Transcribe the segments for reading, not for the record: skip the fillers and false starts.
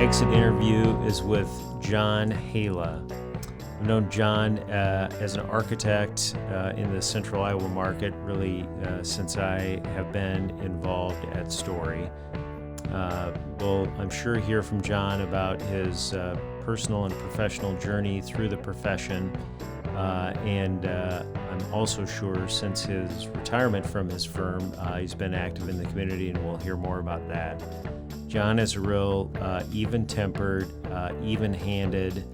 exit interview is with John Haila. I've known John as an architect in the central Iowa market really since I have been involved at Story. We'll, I'm sure, hear from John about his personal and professional journey through the profession. And I'm also sure since his retirement from his firm, he's been active in the community, and we'll hear more about that. John is a real even-tempered, even-handed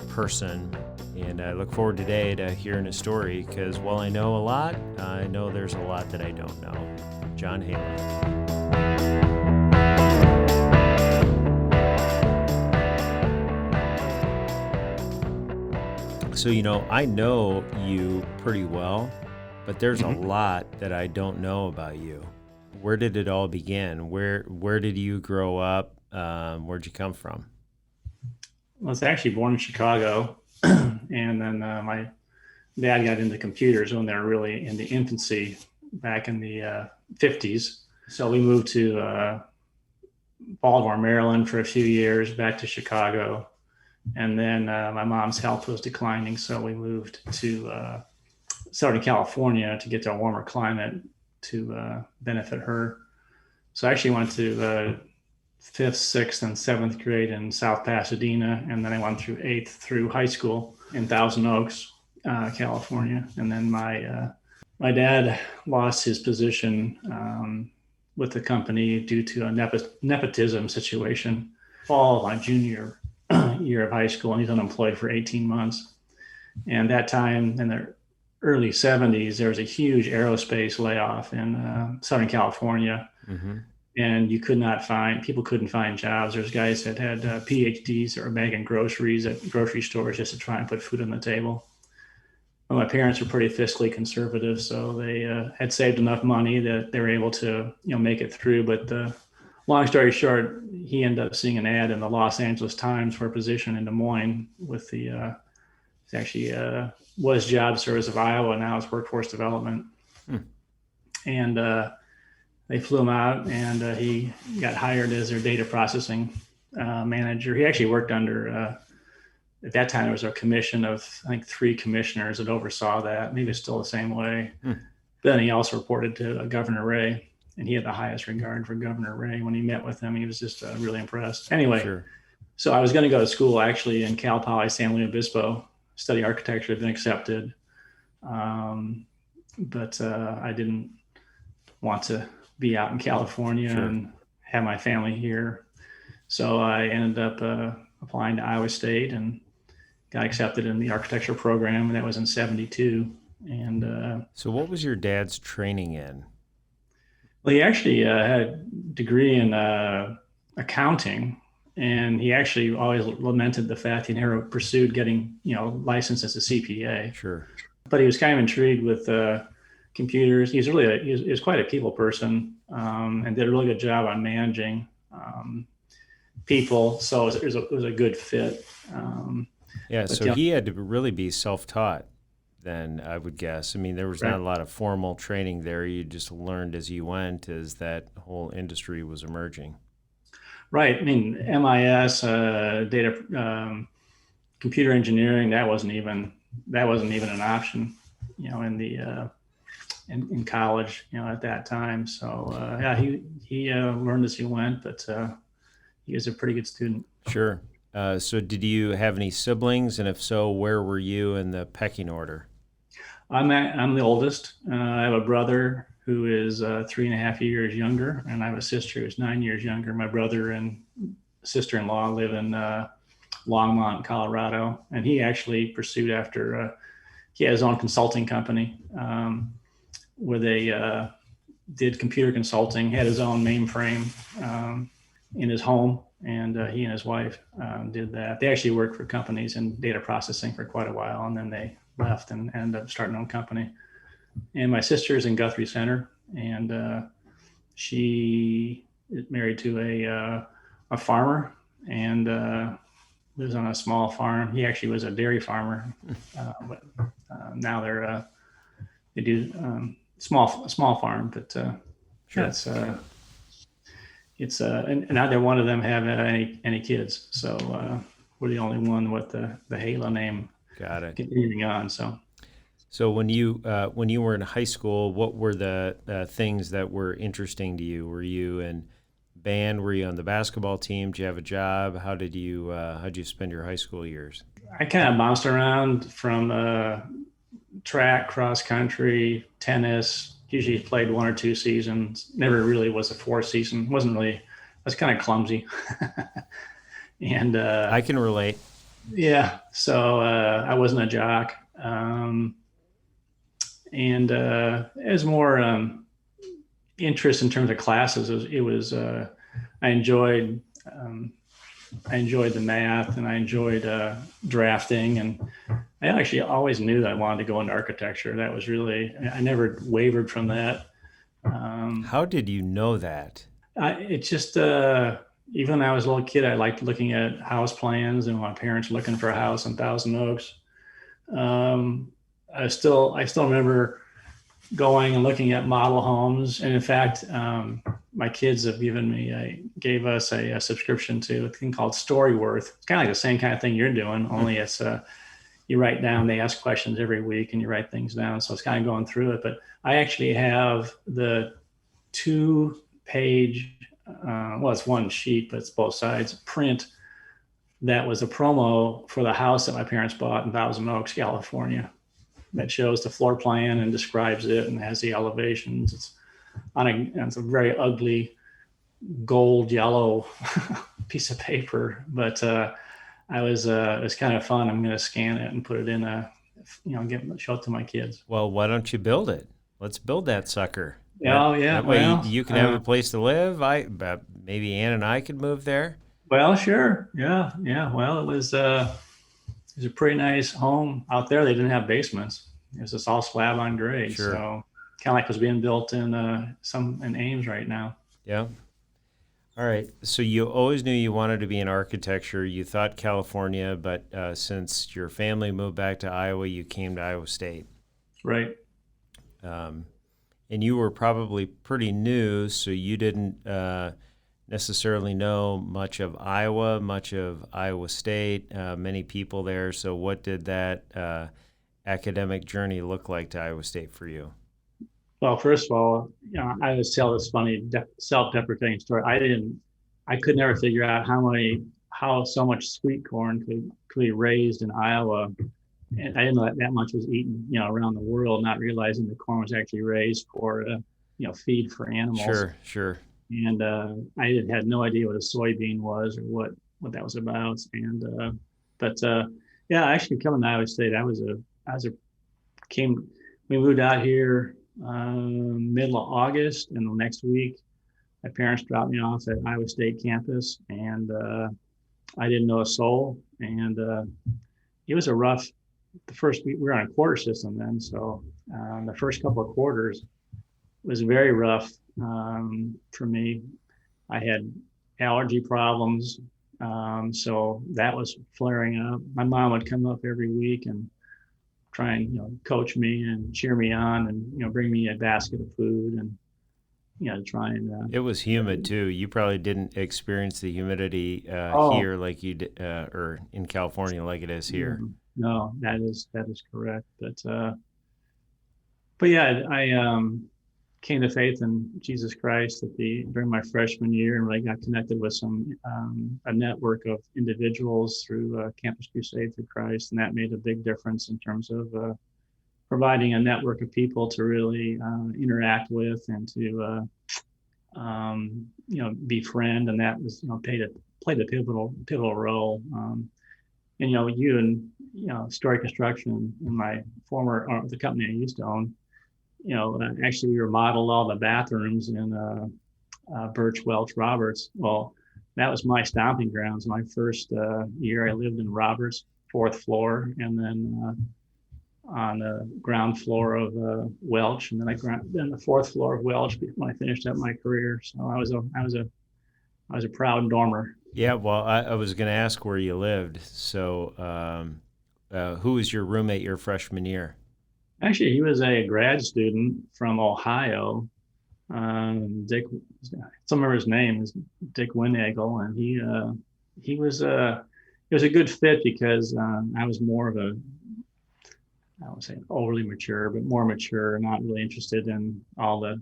person, and I look forward today to hearing his story because while I know a lot, I know there's a lot that I don't know. John Haila. So, I know you pretty well, but there's a lot that I don't know about you. Where did it all begin? Where did you grow up? Where'd you come from? I was actually born in Chicago, and then my dad got into computers when they were really in the infancy back in the 50s. So we moved to Baltimore, Maryland for a few years, back to Chicago. And then my mom's health was declining, so we moved to Southern California to get to a warmer climate to benefit her. So I actually went to 5th, 6th, and 7th grade in South Pasadena, and then I went through 8th through high school in Thousand Oaks, California. And then my dad lost his position with the company due to a nepotism situation. Fall of my junior year of high school, and he's unemployed for 18 months. And that time in the early 70s, there was a huge aerospace layoff in Southern California. Mm-hmm. And people couldn't find jobs. There's guys that had PhDs that were bagging groceries at grocery stores just to try and put food on the table. Well, my parents were pretty fiscally conservative, so they had saved enough money that they were able to, make it through. But long story short, he ended up seeing an ad in the Los Angeles Times for a position in Des Moines with the was Job Service of Iowa, now it's Workforce Development. And they flew him out, and he got hired as their data processing manager. He actually worked under, at that time, there was a commission of, I think, 3 commissioners that oversaw that. Maybe it's still the same way. Then he also reported to Governor Ray, and he had the highest regard for Governor Ray. When he met with him, he was just really impressed. Anyway, sure. So I was going to go to school actually in Cal Poly San Luis Obispo, study architecture, had been accepted. But I didn't want to be out in California and have my family here. So I ended up applying to Iowa State and got accepted in the architecture program, and that was in 72. And so what was your dad's training in? Well, he actually had a degree in accounting, and he actually always lamented the fact he never pursued getting, licensed as a CPA. Sure. But he was kind of intrigued with computers. He was quite a people person, and did a really good job on managing people. So it was a good fit. So he had to really be self-taught then, I would guess. I mean, there was not a lot of formal training there. You just learned as you went as that whole industry was emerging. Right. I mean, MIS, data, computer engineering, that wasn't even an option, in the in college, at that time. So he learned as he went, but he was a pretty good student. Sure. So did you have any siblings, and if so, where were you in the pecking order? I'm the oldest. I have a brother who is 3.5 years younger, and I have a sister who's 9 years younger. My brother and sister-in-law live in Longmont, Colorado, and he actually pursued after he had his own consulting company where they did computer consulting. He had his own mainframe in his home, and he and his wife did that. They actually worked for companies in data processing for quite a while, and then they left and ended up starting their own company. And my sister is in Guthrie Center, and she is married to a farmer and lives on a small farm. He actually was a dairy farmer, but now they do small farm. But sure. That's it's and neither one of them have any kids. So we're the only one with the Haila name Got it. continuing on. So So when you were in high school, what were the things that were interesting to you? Were you in band? Were you on the basketball team? Did you have a job? How'd you spend your high school years? I kind of bounced around from track, cross country, tennis. Usually played 1 or 2 seasons. Never really was a 4th season. Wasn't really. I was kind of clumsy, and I can relate. yeah. So I wasn't a jock, and it was more interest in terms of classes. I enjoyed. I enjoyed the math, and I enjoyed drafting, and I actually always knew that I wanted to go into architecture. That was really, I never wavered from that. How did you know that? It just, even when I was a little kid, I liked looking at house plans and my parents looking for a house in Thousand Oaks. I still remember going and looking at model homes. And in fact, my kids have gave us a subscription to a thing called Storyworth. It's kind of like the same kind of thing you're doing, only it's you write down, they ask questions every week and you write things down. So it's kind of going through it. But I actually have the 2-page, well, it's one sheet, but it's both sides, print that was a promo for the house that my parents bought in Thousand Oaks, California, that shows the floor plan and describes it and has the elevations. It's a very ugly gold yellow piece of paper, but it was kind of fun. I'm going to scan it and put it in show it to my kids. Well, why don't you build it? Let's build that sucker. Oh yeah. That way you can have a place to live. Maybe Ann and I could move there. Well, sure. Yeah. Yeah. Well, it was a pretty nice home out there. They didn't have basements. It was just all slab on grade. Sure. So kind of like what's being built in Ames right now. Yeah. All right. So you always knew you wanted to be in architecture. You thought California, but since your family moved back to Iowa, you came to Iowa State. Right. And you were probably pretty new, so you didn't necessarily know much of Iowa, much of Iowa State, many people there. So what did that academic journey look like to Iowa State for you? Well, first of all, I always tell this funny self-deprecating story. I could never figure out how so much sweet corn could be raised in Iowa. And I didn't know that much was eaten, around the world, not realizing the corn was actually raised for, feed for animals. Sure. And I had no idea what a soybean was or what that was about. And actually coming to Iowa State, we moved out here middle of August, and the next week my parents dropped me off at Iowa State campus, and I didn't know a soul, and it was a rough. The first week we were on a quarter system then, so the first couple of quarters was very rough for me. I had allergy problems, so that was flaring up. My mom would come up every week and try and coach me and cheer me on, and bring me a basket of food, and try and. It was humid too. You probably didn't experience the humidity here like you did, or in California like it is here. No, that is correct. But yeah, I came to faith in Jesus Christ during my freshman year, and really got connected with a network of individuals through Campus Crusade through Christ, and that made a big difference in terms of providing a network of people to really interact with and to befriend, and that was played a pivotal role. And you and Story Construction and my the company I used to own, actually we remodeled all the bathrooms in Birch, Welch, Roberts. Well, that was my stomping grounds. My first year I lived in Roberts, 4th floor, and then on the ground floor of Welch, and then then the 4th floor of Welch when I finished up my career. So I was a proud dormer. Yeah, well, I was going to ask where you lived. So who was your roommate your freshman year? Actually, he was a grad student from Ohio, Dick, some of his name is Dick Winnagle, and he was it was a good fit because I was more of a, I won't say overly mature, but more mature, not really interested in all the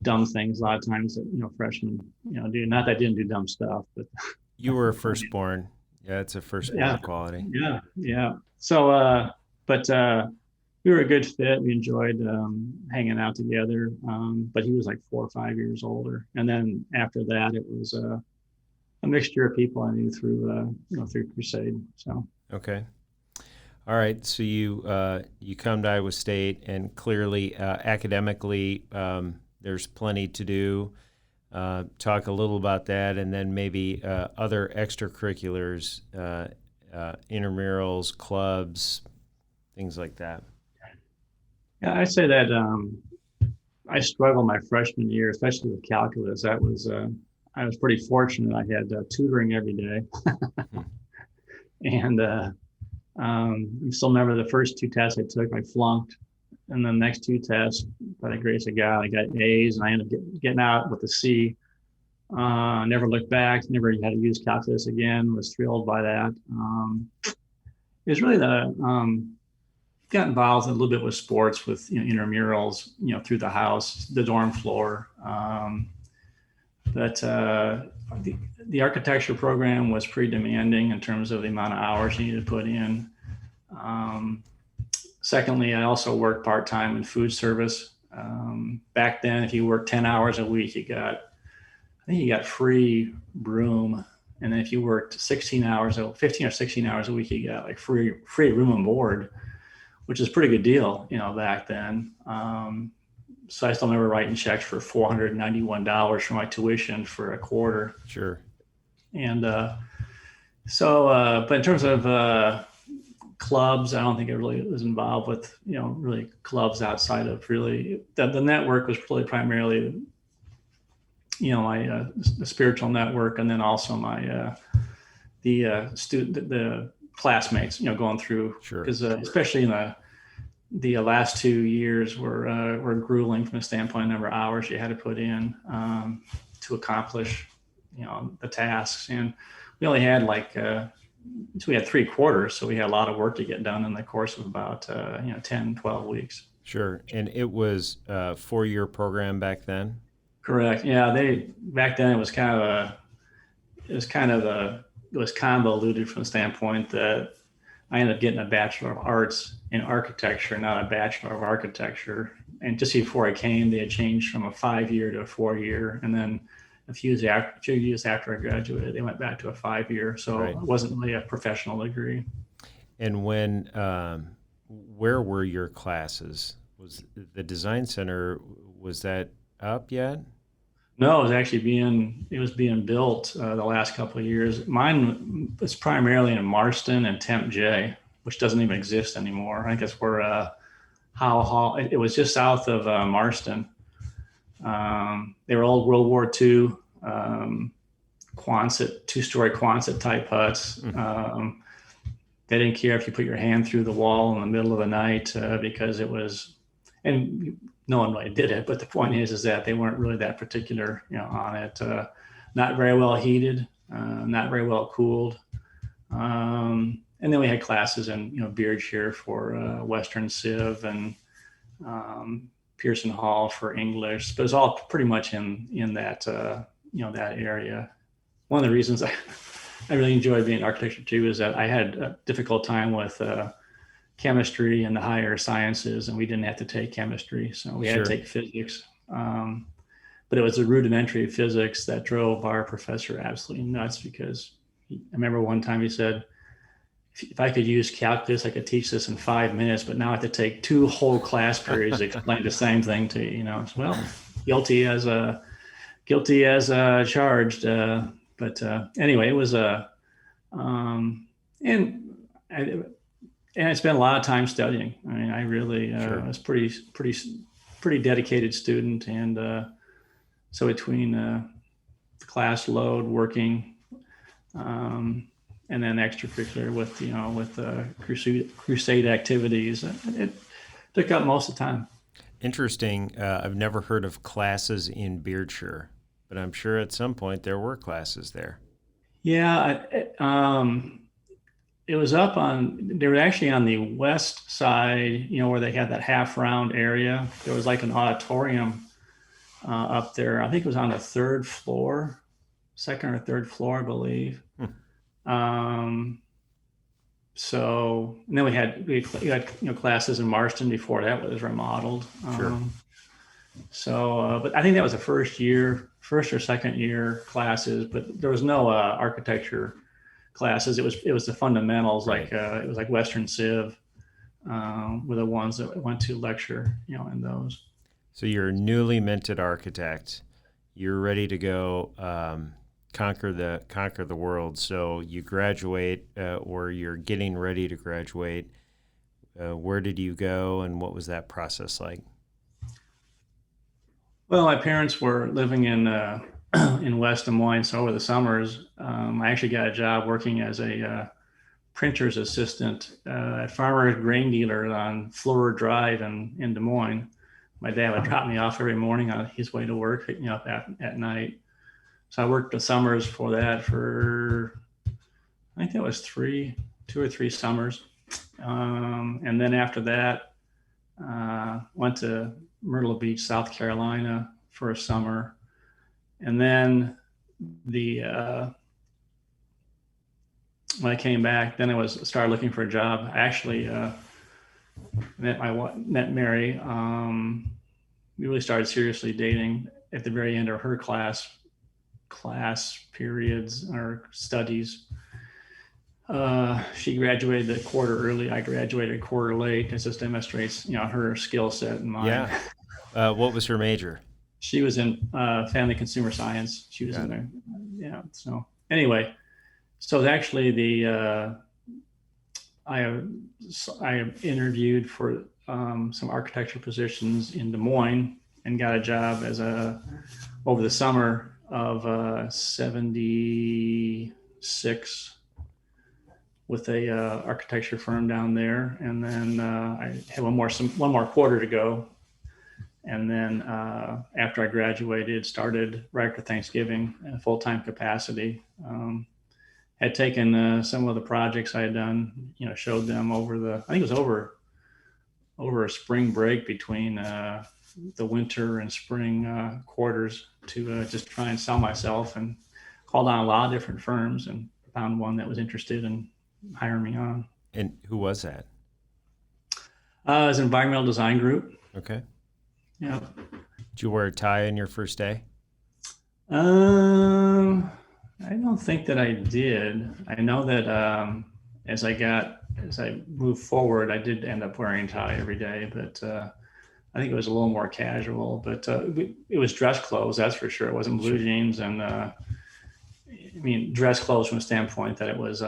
dumb things. A lot of times that freshmen do. Not that I didn't do dumb stuff, but You were a firstborn. Yeah, it's a firstborn yeah, quality. yeah. So, but we were a good fit. We enjoyed hanging out together. But he was like 4 or 5 years older, and then after that, it was a mixture of people I knew through through Crusade. So Okay. All right. So you come to Iowa State, and clearly academically, there's plenty to do. Talk a little about that, and then maybe other extracurriculars, intramurals, clubs, things like that. yeah, I say that I struggled my freshman year, especially with calculus. That was I was pretty fortunate. I had tutoring every day, Hmm. and I still remember the first two tests I took, I flunked, and the next two tests, by the grace of God, I got A's, and I ended up getting out with a C. Never looked back. Never had to use calculus again. Was thrilled by that. It was really the got involved a little bit with sports, with intramurals, through the house, the dorm floor. But the architecture program was pretty demanding in terms of the amount of hours you needed to put in. Um, Secondly, I also worked part time in food service. Back then, if you worked 10 hours a week, I think you got free room. And then if you worked 16 hours, 15 or 16 hours a week, you got like free room and board, which is a pretty good deal, back then. So I still remember writing checks for $491 for my tuition for a quarter. Sure. And but in terms of clubs, I don't think it really was involved with, really clubs outside of really the network was really primarily, my the spiritual network, and then also my the classmates, going through, Sure. because especially in the last 2 years were grueling from the standpoint of number of hours you had to put in to accomplish, the tasks. And we only had so we had 3 quarters, so we had a lot of work to get done in the course of about 10, 12 weeks. Sure. And it was a 4-year program back then? Correct. Yeah, they back then it was convoluted from the standpoint that I ended up getting a Bachelor of Arts in architecture, not a Bachelor of Architecture. And just before I came, they had changed from a 5-year to a 4-year. And then a few years after I graduated, they went back to a 5-year. So Right. it wasn't really a professional degree. And where were your classes? Was the design center, was that up yet? No, it was being built the last couple of years. Mine was primarily in Marston and Temp J, which doesn't even exist anymore. I think it's where Howe Hall. It was just south of Marston. They were old World War II Quonset, 2-story Quonset type huts. They didn't care if you put your hand through the wall in the middle of the night because it was, and no one really did it. But the point is that they weren't really that particular, on it. Not very well heated, not very well cooled. And then we had classes in, Beard Shear for Western Civ, and Pearson Hall for English, but it's all pretty much in that that area. One of the reasons I really enjoyed being in architecture too is that I had a difficult time with chemistry and the higher sciences, and we didn't have to take chemistry, so we had Sure. to take physics. But it was the rudimentary physics that drove our professor absolutely nuts, because I remember one time he said, if I could use calculus, I could teach this in 5 minutes, but now I have to take 2 whole class periods to explain the same thing to you. Well, guilty as charged. But anyway, it was and I spent a lot of time studying. I mean, I really Sure. was pretty dedicated student, and so between the class load, working, and then extracurricular with crusade activities, it took up most of the time. Interesting. I've never heard of classes in Beardshire, but I'm sure at some point there were classes there. Yeah, it was up on, they were actually on the west side, where they had that half round area. There was like an auditorium up there. I think it was on the third floor, second or third floor, I believe. Hmm. Um, and then we had classes in Marston before that was remodeled. Sure. But I think that was the first or second year classes, but there was no architecture classes. It was the fundamentals, Right. it was like Western Civ were the ones that went to lecture, in those. So you're a newly minted architect. You're ready to go conquer the world. So you graduate, or you're getting ready to graduate. Where did you go, and what was that process like? Well, my parents were living in in West Des Moines, so over the summers, I actually got a job working as a printer's assistant at Farmer's Grain Dealer on Fleur Drive in Des Moines. My dad would drop me off every morning on his way to work, pick me up at night. So I worked the summers for that for, I think that was 2 or 3 summers. And then after that, went to Myrtle Beach, South Carolina for a summer. And then when I came back, then I started looking for a job. I actually met Mary. We really started seriously dating at the very end of her class periods or studies. She graduated a quarter early. I graduated a quarter late. It just demonstrates, her skill set and mine. Yeah. What was her major? She was in family consumer science. She was Got in there. Yeah. So anyway, so actually I interviewed for some architecture positions in Des Moines and got a job over the summer of 76 with a architecture firm down there. And then I had one more quarter to go. And then after I graduated, started right after Thanksgiving in a full-time capacity. Had taken some of the projects I had done, showed them I think it was over a spring break between the winter and spring quarters to just try and sell myself, and called on a lot of different firms and found one that was interested in hiring me on. And who was that? It was an environmental design group. Okay. Yeah. Did you wear a tie on your first day? I don't think that I did. I know that as I moved forward, I did end up wearing a tie every day, but I think it was a little more casual. But it was dress clothes, that's for sure. It wasn't blue jeans, and dress clothes from the standpoint that it was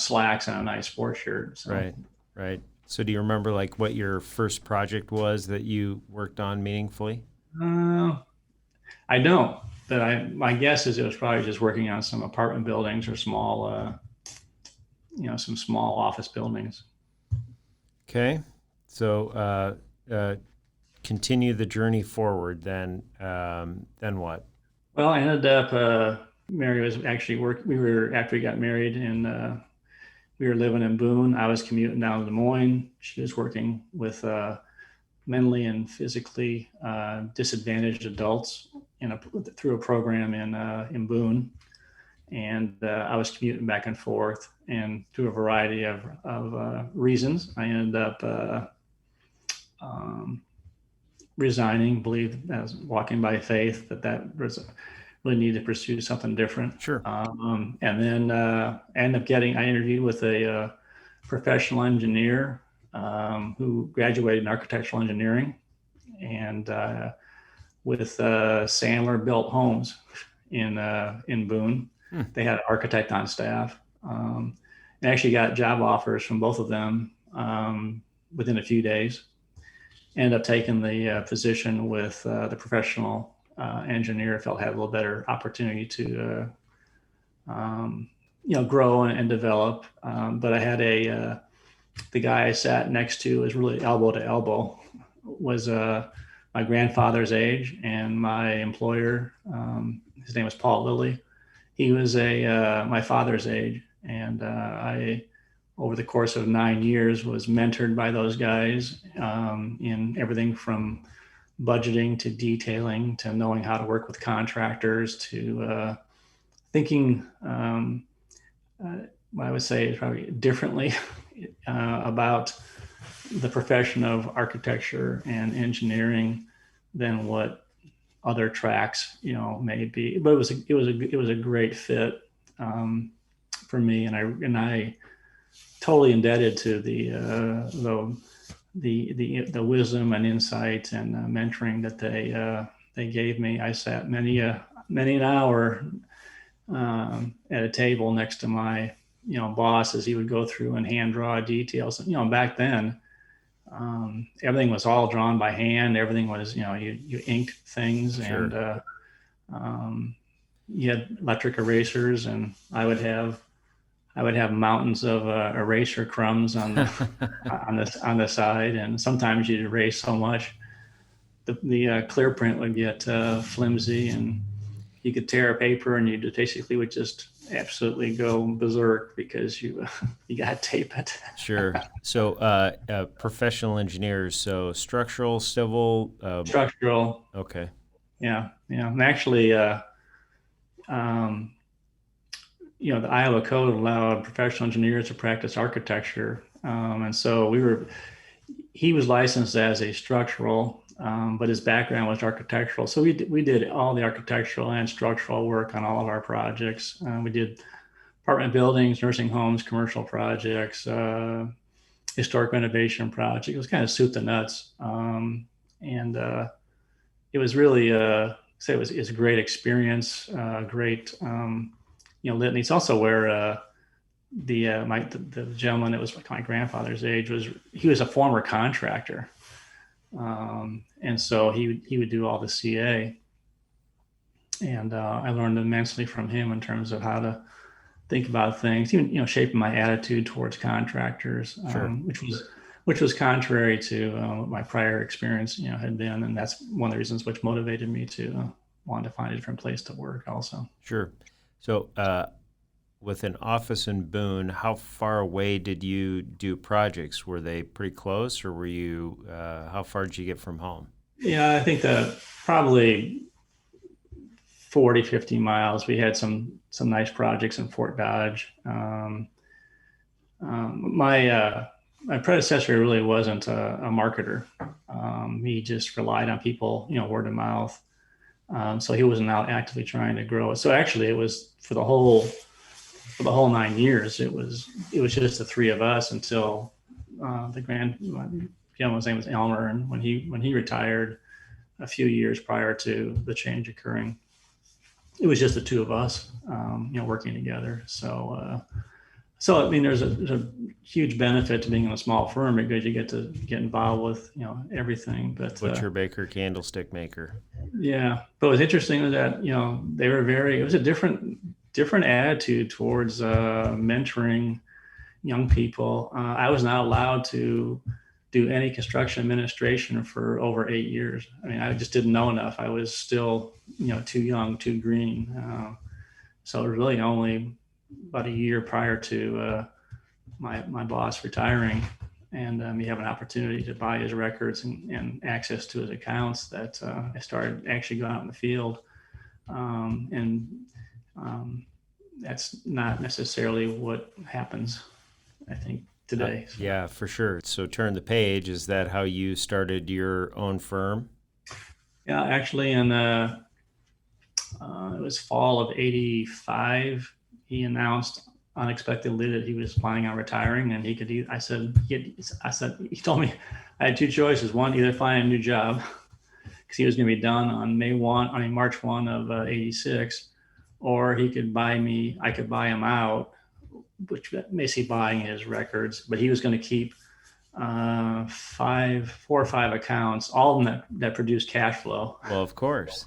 slacks and a nice sports shirt. So. Right. So do you remember like what your first project was that you worked on meaningfully? I don't, but my guess is it was probably just working on some apartment buildings or small, some small office buildings. Okay. So continue the journey forward. Then what? Well, I ended up. Mary was actually after we got married, and we were living in Boone. I was commuting down to Des Moines. She was working with mentally and physically disadvantaged adults through a program in Boone, and I was commuting back and forth. And through a variety of reasons, I ended up resigning. Believed, I was walking by faith, that was really needed to pursue something different. Sure. And then I interviewed with a professional engineer who graduated in architectural engineering, and with Sandler Built Homes in Boone. They had an architect on staff. And actually got job offers from both of them within a few days. Ended up taking the position with the professional engineer. Felt had a little better opportunity to grow and develop. But I had the guy I sat next to was really elbow to elbow, was my grandfather's age, and my employer, his name was Paul Lilly. He was my father's age, and I, over the course of 9 years, was mentored by those guys in everything from budgeting to detailing to knowing how to work with contractors to thinking. I would say is probably differently about the profession of architecture and engineering than what other tracks, may be. But it was a great fit for me, and I totally indebted to the wisdom and insight and mentoring that they gave me. I sat many an hour at a table next to my boss as he would go through and hand draw details. Back then everything was all drawn by hand. Everything was you inked things. Sure. And you had electric erasers, and I would have mountains of eraser crumbs on the on the side, and sometimes you'd erase so much the clear print would get flimsy, and you could tear a paper, and you basically would just absolutely go berserk because you got to tape it. Sure. So professional engineers, so structural, civil. Structural. Okay. Yeah. And actually, the Iowa Code allowed professional engineers to practice architecture. And so he was licensed as a structural, but his background was architectural. So we did all the architectural and structural work on all of our projects. We did apartment buildings, nursing homes, commercial projects, historic renovation projects. It was kind of soup to nuts. And it was really, it was a great experience, great, litany. It's also where the gentleman that was my grandfather's age he was a former contractor. And so he would do all the CA, and I learned immensely from him in terms of how to think about things, even shaping my attitude towards contractors, sure. which was contrary to what my prior experience had been, and that's one of the reasons which motivated me to want to find a different place to work also. Sure. So with an office in Boone, how far away did you do projects? Were they pretty close, or were you how far did you get from home? Yeah, I think that probably 40, 50 miles. We had some nice projects in Fort Dodge. My predecessor really wasn't a marketer. He just relied on people, word of mouth. So he wasn't out actively trying to grow it. So actually, it was for the whole 9 years. It was just the three of us until the gentleman's name was Elmer, and when he retired a few years prior to the change occurring, it was just the two of us, working together. So I mean, there's a huge benefit to being in a small firm because you get to get involved with everything. But butcher, baker, candlestick maker. Yeah, but what's interesting was that they were it was a different attitude towards mentoring young people. I was not allowed to do any construction administration for over 8 years. I mean, I just didn't know enough. I was still too young, too green. So it was really only about a year prior to my boss retiring and me having an opportunity to buy his records and access to his accounts that I started actually going out in the field. That's not necessarily what happens, I think, today. Yeah, for sure. So turn the page. Is that how you started your own firm? Yeah, actually, it was fall of '85. He announced unexpectedly that he was planning on retiring, and he he told me I had two choices. One, either find a new job because he was going to be done on March 1 of '86, or I could buy him out, which basically buying his records, but he was going to keep 4 or 5 accounts, all of them that produce cash flow. Well, of course.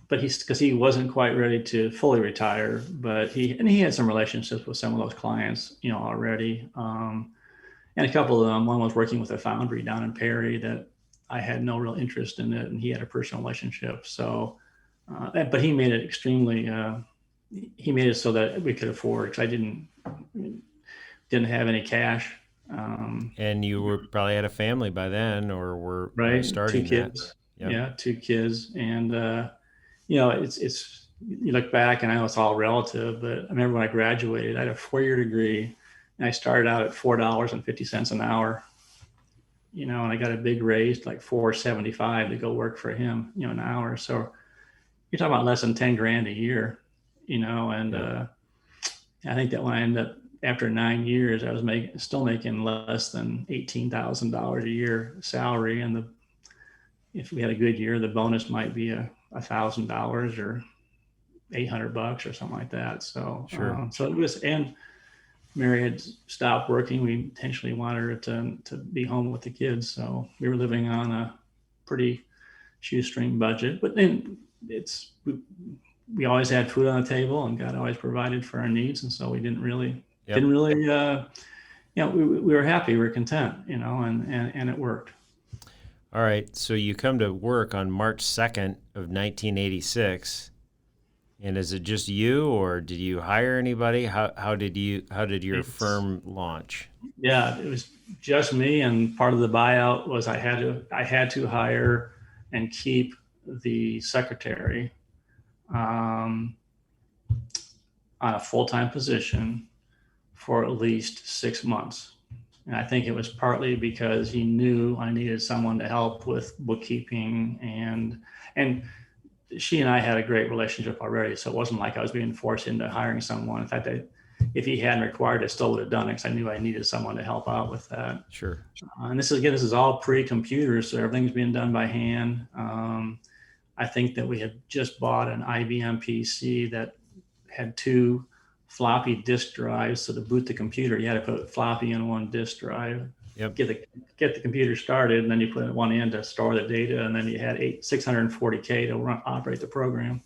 But because he wasn't quite ready to fully retire, but he had some relationships with some of those clients, already. and a couple of them. One was working with a foundry down in Perry that I had no real interest in it, and he had a personal relationship. So, but he made it extremely. He made it so that we could afford, because I didn't have any cash. And you were probably had a family by then, or were Right, two starting that. kids. Yep. Yeah, two kids, and it's you look back, and I know it's all relative, but I remember when I graduated, I had a 4-year degree, and I started out at $4.50 an hour, and I got a big raise, like $4.75 to go work for him, an hour. So you're talking about less than 10 grand a year, and I think that when I ended up after 9 years, I was still making less than $18,000 a year salary, and if we had a good year, the bonus might be $1,000 or $800 or something like that. So Sure. So it was, and Mary had stopped working. We intentionally wanted her to be home with the kids, so we were living on a pretty shoestring budget. But then we always had food on the table, and God always provided for our needs, and so we didn't really Yep. we were happy, we were content, and it worked. All right. So you come to work on March 2nd of 1986. And is it just you, or did you hire anybody? How did your firm launch? Yeah, it was just me, and part of the buyout was I had to hire and keep the secretary on a full-time position for at least 6 months. And I think it was partly because he knew I needed someone to help with bookkeeping, and she and I had a great relationship already. So it wasn't like I was being forced into hiring someone. In fact, if he hadn't required, I still would have done it, because I knew I needed someone to help out with that. Sure. And this is all pre-computer, so everything's being done by hand. I think that we had just bought an IBM PC that had 2 floppy disk drives. So to boot the computer, you had to put floppy in one disk drive. Yep. Get the computer started, and then you put it one in to store the data, and then you had 640K to operate the program.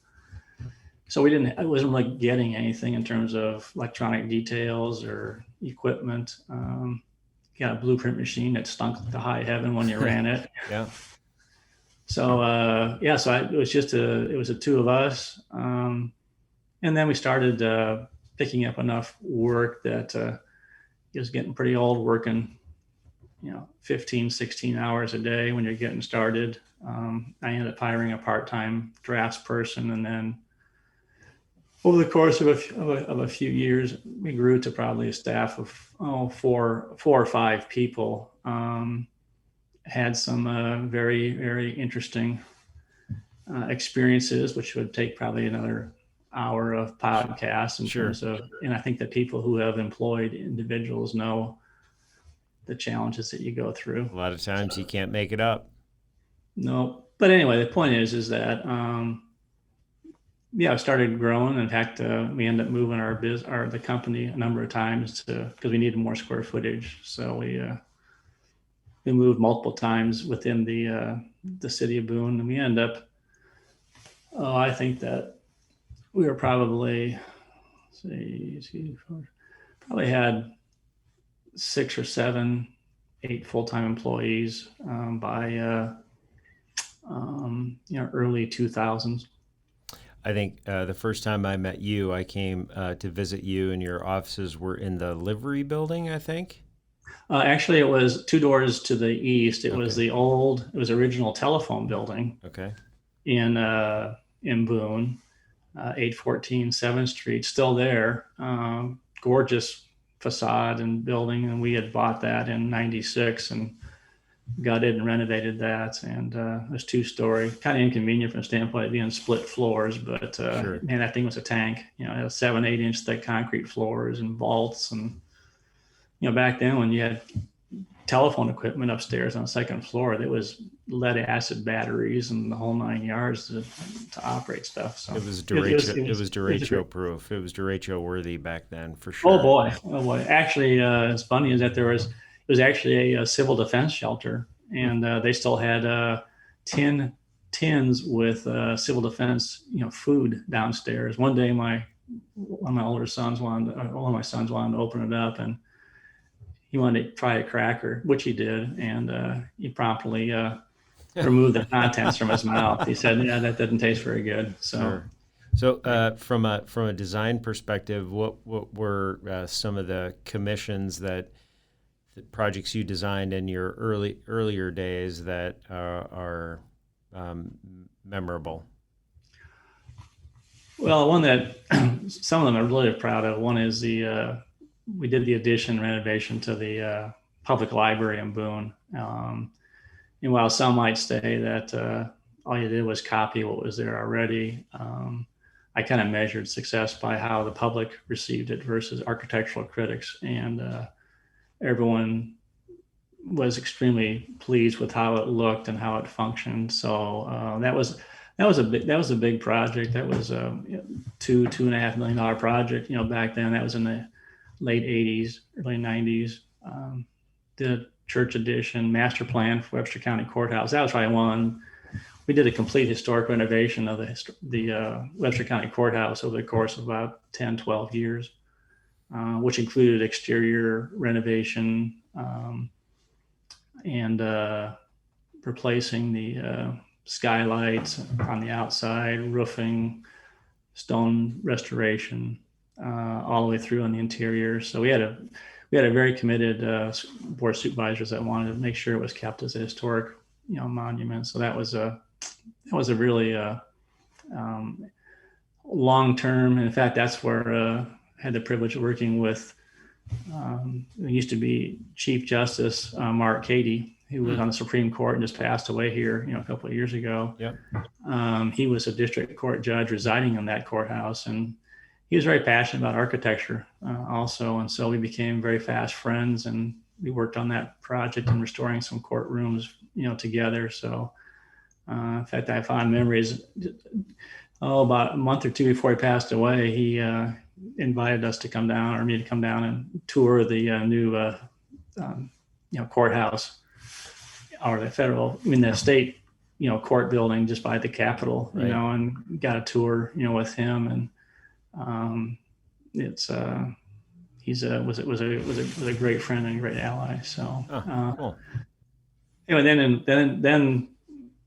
So I wasn't like getting anything in terms of electronic details or equipment. Got a blueprint machine that stunk to high heaven when you ran it. Yeah. So it was the two of us, and then we started picking up enough work that it was getting pretty old, working 15, 16 hours a day when you're getting started. I ended up hiring a part-time drafts person, and then over the course of a few years, we grew to probably a staff of four or five people. Had some very, very interesting experiences, which would take probably another hour of podcast in terms of, and I think that people who have employed individuals know the challenges that you go through. A lot of times you can't make it up. No, but anyway, the point is that I started growing. In fact, we ended up moving the company a number of times because we needed more square footage. So we moved multiple times within the city of Boone, and we ended up. I think that we were probably probably had 6 or 7, 8 full-time employees by early 2000s. I think the first time I met you, I came to visit you, and your offices were in the livery building, I think. Actually, it was 2 doors to the east. It was it was original telephone building. Okay. In Boone, 814 7th Street, still there. Gorgeous facade and building, and we had bought that in '96 and gutted and renovated that, and it was 2-story, kind of inconvenient from the standpoint of being split floors, but man, that thing was a tank. It had 7-8 inch thick concrete floors and vaults, and back then when you had telephone equipment upstairs on the 2nd floor, there was lead acid batteries and the whole 9 yards to operate stuff. So it was derecho proof. It was derecho worthy back then, for sure. Oh boy. Actually, it's funny is that it was actually a civil defense shelter, and they still had tins with civil defense food downstairs. One day one of my sons wanted to open it up, and he wanted to try a cracker, which he did, and he promptly removed the contents from his mouth. He said, "Yeah, that doesn't taste very good." So, Sure. So, from a design perspective, what were some of the commissions the projects you designed in your earlier days that are memorable? well, one that some of them I'm really proud of. One is we did the addition renovation to the public library in Boone. And while some might say that all you did was copy what was there already, I kind of measured success by how the public received it versus architectural critics, and everyone was extremely pleased with how it looked and how it functioned. So that was a big project. That was a $2.5 million project. Back then that was in the late '80s, early '90s. Did a church addition, master plan for Webster County Courthouse. That was probably one. We did a complete historic renovation of the Webster County Courthouse over the course of about 10, 12 years, which included exterior renovation and replacing the skylights on the outside, roofing, stone restoration, all the way through on the interior. So we had a very committed board of supervisors that wanted to make sure it was kept as a historic, monument. So that was a really long term. In fact, that's where I had the privilege of working with. It used to be Chief Justice Mark Cady, who was on the Supreme Court and just passed away here, a couple of years ago. Yep. He was a district court judge residing in that courthouse, and he was very passionate about architecture also. And so we became very fast friends, and we worked on that project and restoring some courtrooms, together. So in fact, I have fond memories. About a month or two before he passed away, he invited us to come down, or me to come down and tour the new, courthouse, or the state, court building just by the Capitol, Right. And got a tour, with him, and was a great friend and a great ally. So, Cool. anyway, then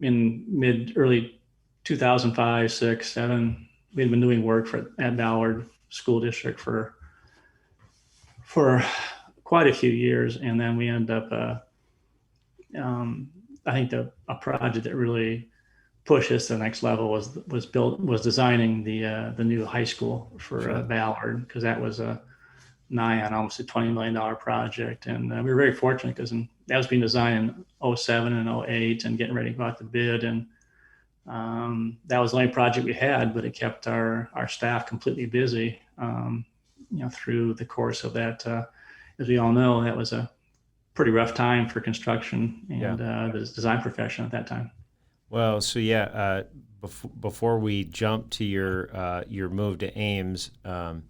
in early 2005, 6, 7, we'd been doing work at Ballard School District for quite a few years, and then we ended up. I think a project that really pushed us to the next level was designing the new high school for Ballard, because that was nigh on almost a $20 million project, and we were very fortunate because that was being designed in 07 and 08 and getting ready to go out to bid, and that was the only project we had, but it kept our staff completely busy, through the course of that. As we all know, that was a pretty rough time for construction and the design profession at that time. Well, so before we jump to your move to Ames, I'm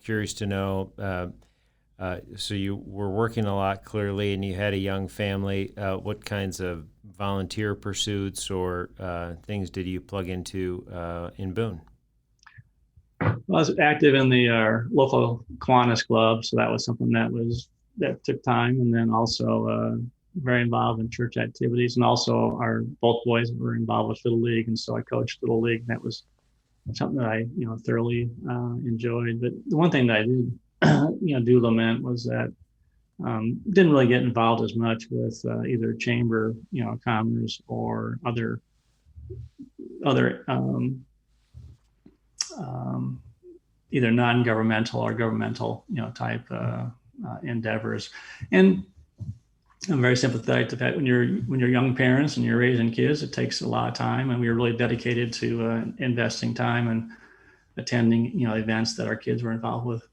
curious to know. So you were working a lot, clearly, and you had a young family. What kinds of volunteer pursuits or things did you plug into in Boone? Well, I was active in the local Kiwanis Club, so that was something that took time, and then also very involved in church activities, and also both boys were involved with Little League, and so I coached Little League, and that was something that I thoroughly enjoyed. But the one thing that I did do lament was that didn't really get involved as much with either chamber commerce or other either non-governmental or governmental type endeavors. And I'm very sympathetic to that. When you're young parents and you're raising kids, it takes a lot of time, and we were really dedicated to investing time and attending events that our kids were involved with.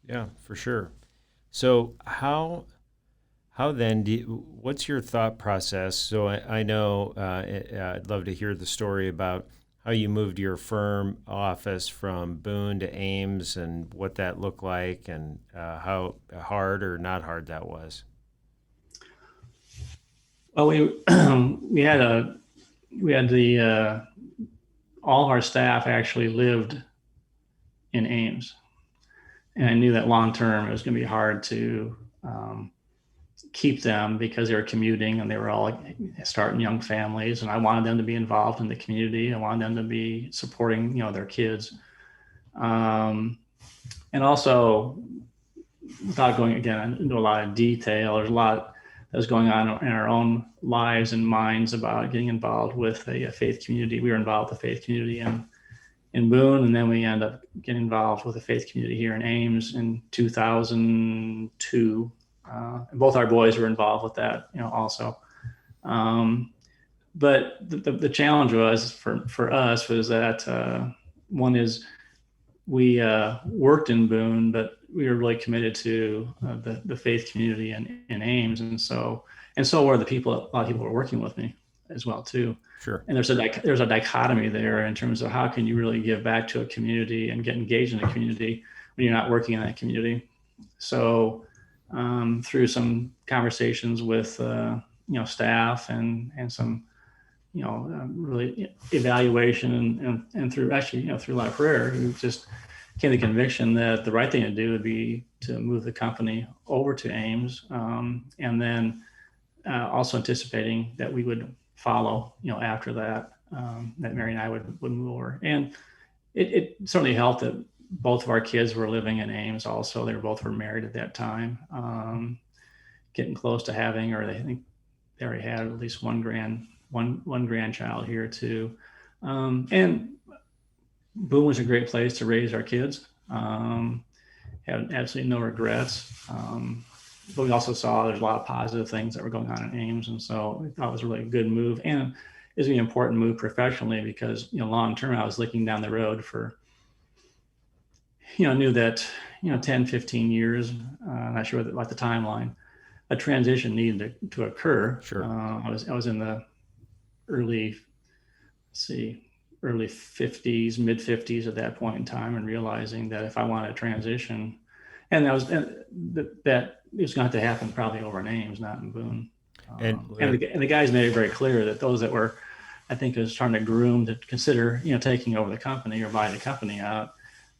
Yeah, for sure. So how then what's your thought process? So I know I'd love to hear the story about how you moved your firm office from Boone to Ames and what that looked like, and how hard or not hard that was. Well, we had all of our staff actually lived in Ames, and I knew that long term it was going to be hard to keep them because they were commuting and they were all starting young families, and I wanted them to be involved in the community. I wanted them to be supporting, their kids. And also, without going again into a lot of detail, there's a lot that's going on in our own lives and minds about getting involved with a faith community. We were involved with a faith community in Boone, and then we end up getting involved with a faith community here in Ames in 2002. And both our boys were involved with that, also. But the challenge was for us was that one is we worked in Boone, but we were really committed to the faith community in Ames, and so were the people. A lot of people were working with me as well too. Sure. And there's a dichotomy there in terms of how can you really give back to a community and get engaged in a community when you're not working in that community. So through some conversations with staff and some really evaluation and through through a lot of prayer, we just came to the conviction that the right thing to do would be to move the company over to Ames, and then also anticipating that we would follow after that, that Mary and I would move over. And it certainly helped that both of our kids were living in Ames also. They both were married at that time, getting close to having, or I think they already had at least one grandchild here too. And Boone was a great place to raise our kids. Had absolutely no regrets. But we also saw there's a lot of positive things that were going on in Ames. And so we thought it was really a good move. And it was an important move professionally because, long term, I was looking down the road for, knew that, 10, 15 years, not sure about the timeline, a transition needed to occur. Sure. I was in the early 50s, mid 50s at that point in time, and realizing that if I wanted to transition, and that was that it was going to have to happen probably over in Ames, not in Boone. And the guys made it very clear that those that were, I think, was trying to groom to consider, taking over the company or buying the company out,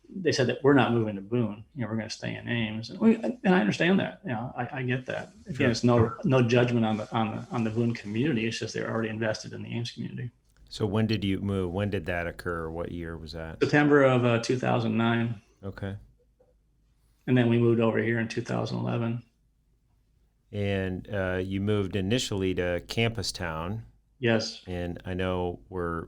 they said that we're not moving to Boone. We're going to stay in Ames, and I understand that. I get that. Again, it's no judgment on the Boone community. It's just they're already invested in the Ames community. So when did you move? When did that occur? What year was that? September of 2009. Okay. And then we moved over here in 2011. And you moved initially to Campus Town. Yes. And I know we're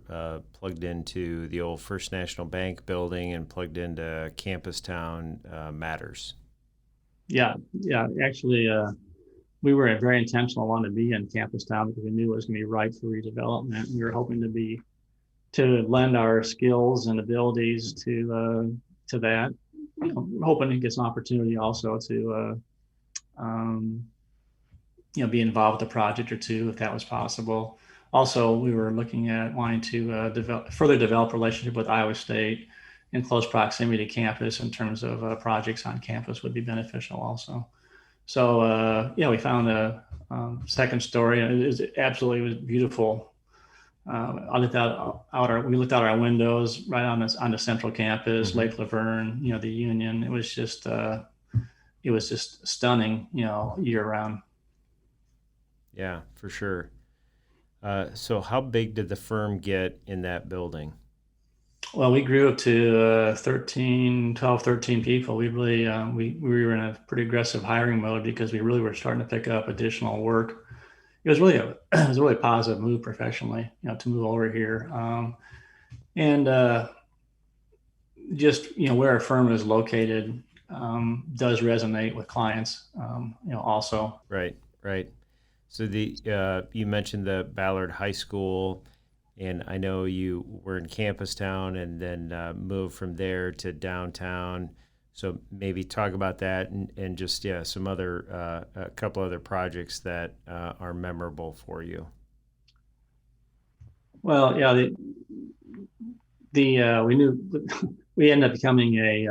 plugged into the old First National Bank building and plugged into Campus Town Matters. Yeah. Actually, we were very intentional, wanted to be in Campus Town because we knew it was going to be ripe for redevelopment. We were hoping to lend our skills and abilities to that. Hoping to get some opportunity also to be involved with a project or two if that was possible. Also, we were looking at wanting to further develop a relationship with Iowa State in close proximity to campus in terms of projects on campus would be beneficial also. So we found a second story. It was beautiful. We looked out our windows right on the central campus, mm-hmm. Lake Laverne, the Union. It was just stunning, year round. Yeah, for sure. So how big did the firm get in that building? Well, we grew up to 12, 13 people. We really, we were in a pretty aggressive hiring mode because we really were starting to pick up additional work. It was really a positive move professionally, to move over here. And just, where our firm is located does resonate with clients, also. Right. So you mentioned the Ballard High School, and I know you were in Campus Town and then moved from there to downtown. So maybe talk about that and just some other a couple other projects that are memorable for you. Well, we ended up becoming a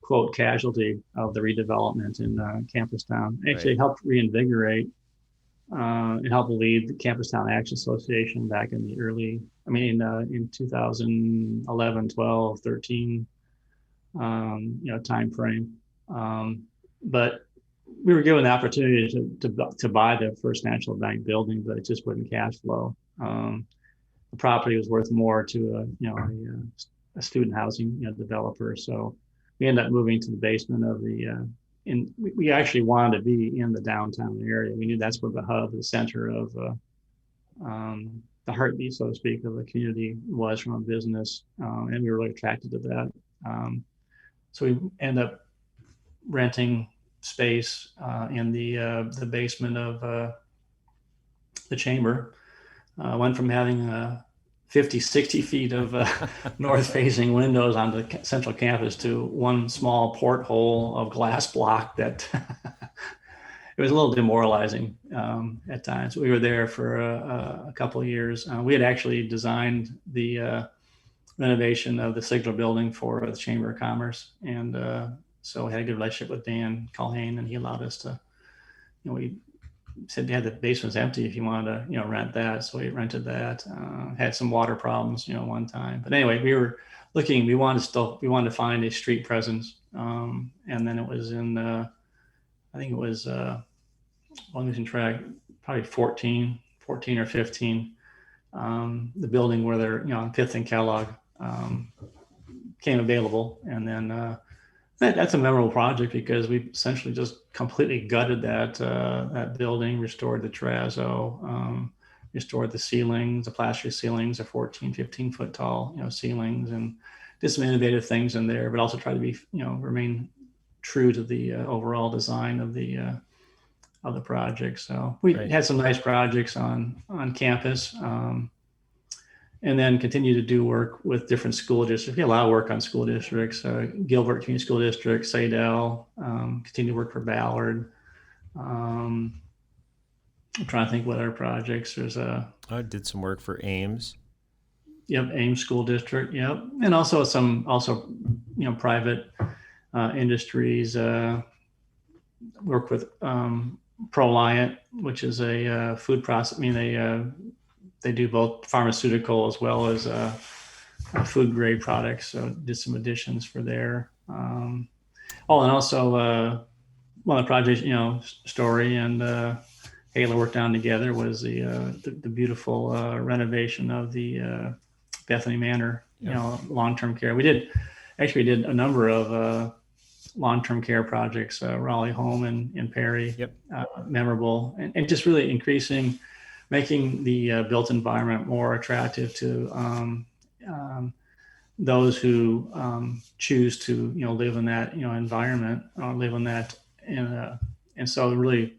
quote casualty of the redevelopment in Campus Town. Actually, right. Helped reinvigorate and helped lead the Campus Town Action Association back in the in 2011, 12, 13. Time frame. But we were given the opportunity to buy the First National Bank building, but it just wouldn't cash flow. The property was worth more to a student housing developer. So we ended up moving to the basement of the. We actually wanted to be in the downtown area. We knew that's where the hub, the center of the heartbeat, so to speak, of the community was from a business, and we were really attracted to that. So we ended up renting space in the basement of the chamber. Went from having 50, 60 feet of north-facing windows on the central campus to one small porthole of glass block that it was a little demoralizing at times. We were there for a couple of years. We had actually designed the renovation of the Signal building for the Chamber of Commerce. And so we had a good relationship with Dan Culhane, and he allowed us to, we said they had the basement's empty if you wanted to, rent that. So we rented that. Had some water problems, one time. But anyway, we were looking. We wanted to find a street presence, and then it was in. I think it was losing track, probably 14 or 15. The building where they're on Fifth and Kellogg came available, and then. That's a memorable project because we essentially just completely gutted that building, restored the terrazzo, restored the ceilings, the plaster ceilings, the 14, 15 foot tall, ceilings, and did some innovative things in there, but also tried to be, remain true to the overall design of the project. So we had some nice projects on campus. And then continue to do work with different school districts. We had a lot of work on school districts, Gilbert Community School District, Sadell, continue to work for Ballard. I'm trying to think what other projects. There's I did some work for Ames. Yep, Ames School District, yep. And also private industries. Work with Proliant, which is a food process. They do both pharmaceutical as well as food grade products. So did some additions for there. And also one of the projects, Story and Haila worked on together was the beautiful renovation of the Bethany Manor, long-term care. We did a number of long-term care projects, Raleigh Home in Perry, memorable, and just really making the built environment more attractive to those who choose to live in that environment or live in that, and so it really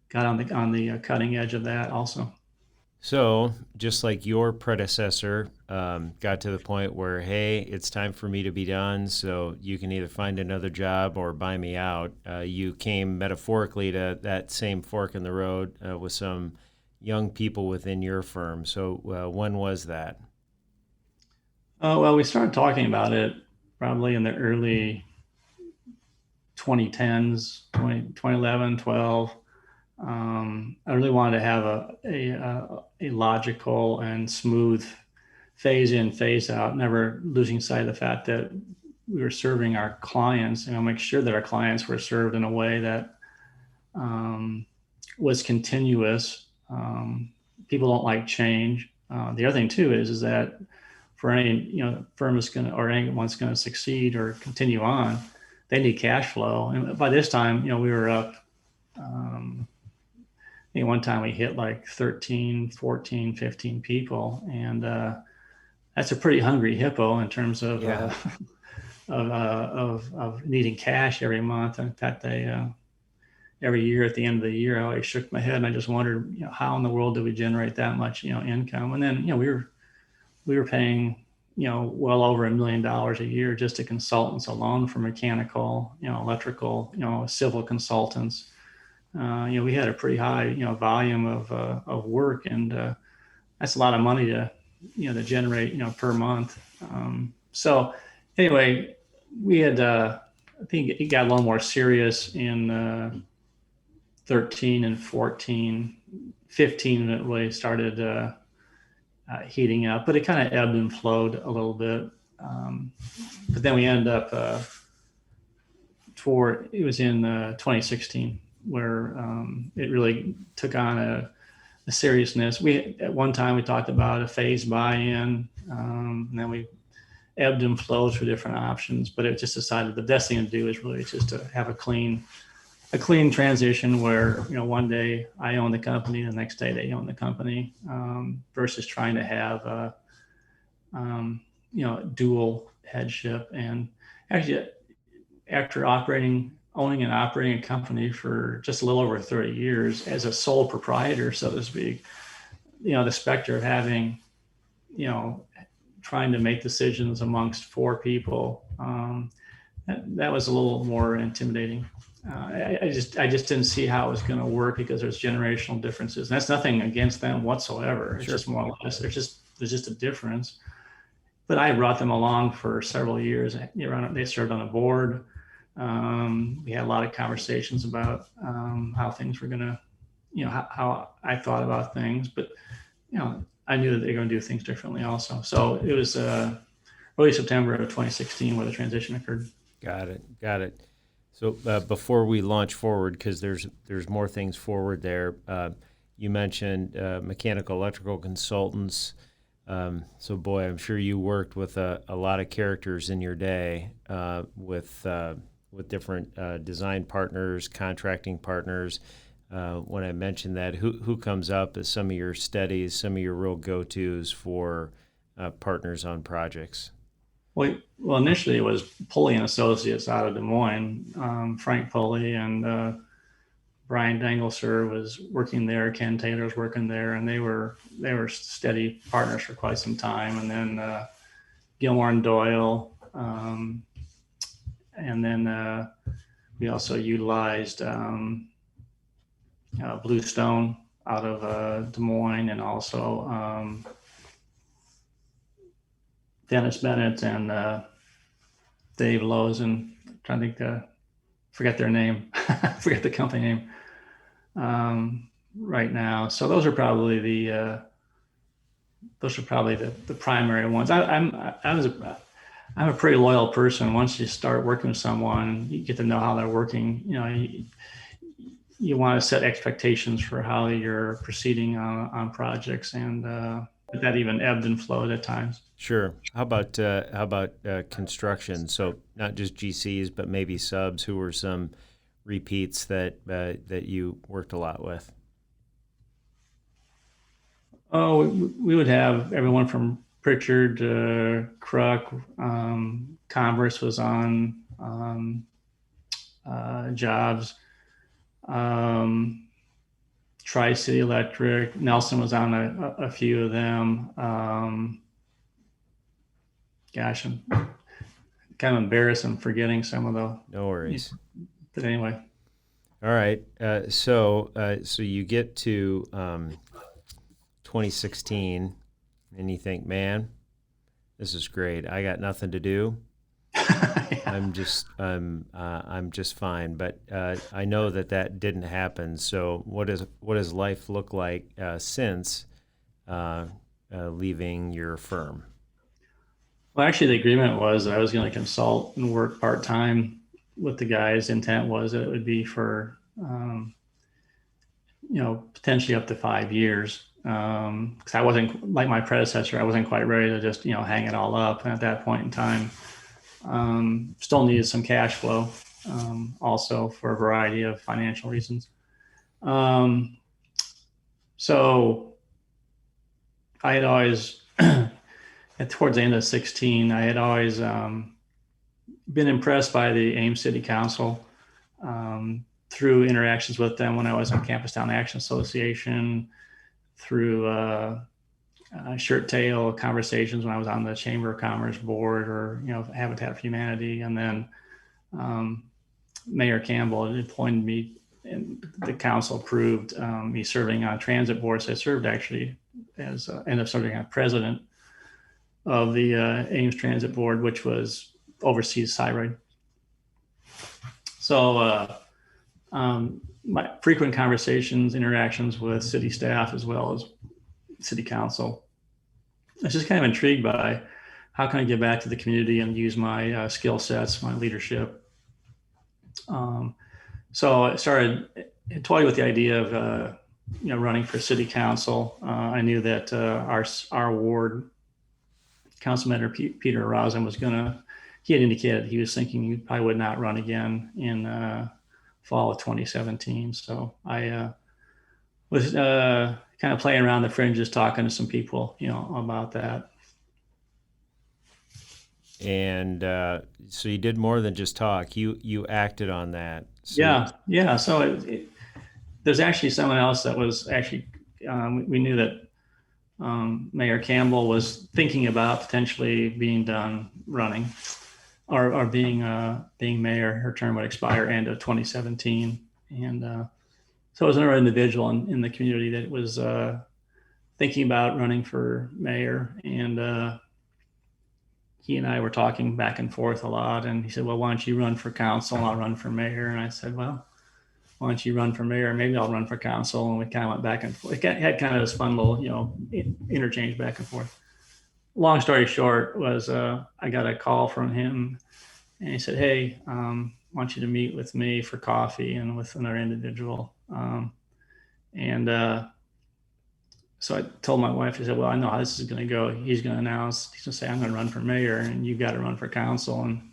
got on the cutting edge of that also. So just like your predecessor got to the point where, hey, it's time for me to be done, so you can either find another job or buy me out, you came metaphorically to that same fork in the road with some young people within your firm. So when was that? Well, we started talking about it probably in the early 2010s, 2011, 12. I really wanted to have a logical and smooth phase in, phase out, never losing sight of the fact that we were serving our clients, make sure that our clients were served in a way that was continuous. People don't like change. The other thing too is that for any firm is going to, or anyone's going to succeed or continue on, they need cash flow. And by this time, we were up. One time we hit like 13, 14, 15 people, and that's a pretty hungry hippo in terms of of needing cash every month. In fact, every year at the end of the year, I always shook my head and I just wondered, how in the world do we generate that much, income? And then, we were paying, well over $1 million a year just to consultants alone for mechanical, electrical, civil consultants. We had a pretty high, volume of work, and that's a lot of money to generate, per month. So anyway, we had, I think it got a little more serious in 13 and 14, 15, it really started heating up, but it kind of ebbed and flowed a little bit. But then we ended up it was in 2016 where it really took on a seriousness. At one time we talked about a phased buy-in, and then we ebbed and flowed through different options. But it just decided the best thing to do is really just to have a clean transition where one day I own the company, the next day they own the company, versus trying to have a dual headship. And actually, after owning and operating a company for just a little over 30 years as a sole proprietor, so to speak, the specter of having, trying to make decisions amongst four people, that was a little more intimidating. I just didn't see how it was going to work because there's generational differences. And that's nothing against them whatsoever. It's just more or less there's just a difference. But I brought them along for several years. They served on a board. We had a lot of conversations about how things were going to, how I thought about things. But I knew that they were going to do things differently also. So it was early September of 2016 where the transition occurred. Got it. So before we launch forward, because there's more things forward there, you mentioned mechanical electrical consultants. So boy, I'm sure you worked with a lot of characters in your day, with different design partners, contracting partners. When I mentioned that, who comes up as some of your studies, some of your real go-tos for partners on projects? Well, initially it was Pulley and Associates out of Des Moines. Frank Pulley and Brian Dangleser was working there. Ken Taylor was working there, and they were steady partners for quite some time. And then Gilmore and Doyle, and then we also utilized Bluestone out of Des Moines, and also Dennis Bennett and Dave Lozen. I'm trying to think, forget their name, forget the company name right now. So those are probably the primary ones. I'm a pretty loyal person. Once you start working with someone, you get to know how they're working. You want to set expectations for how you're proceeding on projects, and that even ebbed and flowed at times. Sure. How about construction? So not just GCs, but maybe subs. Who were some repeats that you worked a lot with? Oh, we would have everyone from Pritchard, Kruk, Converse was on jobs. Tri-City Electric, Nelson was on a few of them. Gosh, I'm kind of embarrassed. I'm forgetting some of the. No worries. But anyway. All right. So you get to 2016, and you think, man, this is great. I got nothing to do. I'm just fine. But I know that didn't happen. So what does life look like since leaving your firm? Well, actually, the agreement was that I was going to consult and work part-time with the guys. Intent was that it would be for, potentially up to 5 years. Because I wasn't, like my predecessor, I wasn't quite ready to just, hang it all up. And at that point in time, still needed some cash flow, also for a variety of financial reasons. So I had always, towards the end of 16, I had always been impressed by the Ames City Council through interactions with them when I was on Campus Town Action Association, through shirt tail conversations when I was on the Chamber of Commerce board, or Habitat for Humanity, and then Mayor Campbell appointed me, and the council approved me serving on transit boards. So I served actually as ended up serving as president of the Ames Transit Board, which oversees Thyroid. So my frequent conversations, interactions with city staff as well as city council, I was just kind of intrigued by how can I give back to the community and use my skill sets, my leadership, So I started toying with the idea of running for city council. I knew that our ward councilman Peter Rosen was going to. He had indicated he was thinking he probably would not run again in fall of 2017. So I was kind of playing around the fringes, talking to some people, about that. And so you did more than just talk. You acted on that. So Yeah. So there's actually someone else that was actually we knew that Mayor Campbell was thinking about potentially being done running or being mayor. Her term would expire end of 2017, and so it was another individual in the community that was thinking about running for mayor, and he and I were talking back and forth a lot. And he said, "Well, why don't you run for council and I'll run for mayor?" And I said, "Well, why don't you run for mayor? Maybe I'll run for council." And we kind of went back and forth. It had kind of this fun little, interchange back and forth. Long story short was I got a call from him, and he said, "Hey, I want you to meet with me for coffee and with another individual." And so I told my wife, I said, "Well, I know how this is going to go. He's going to announce, he's going to say, I'm going to run for mayor and you got to run for council." And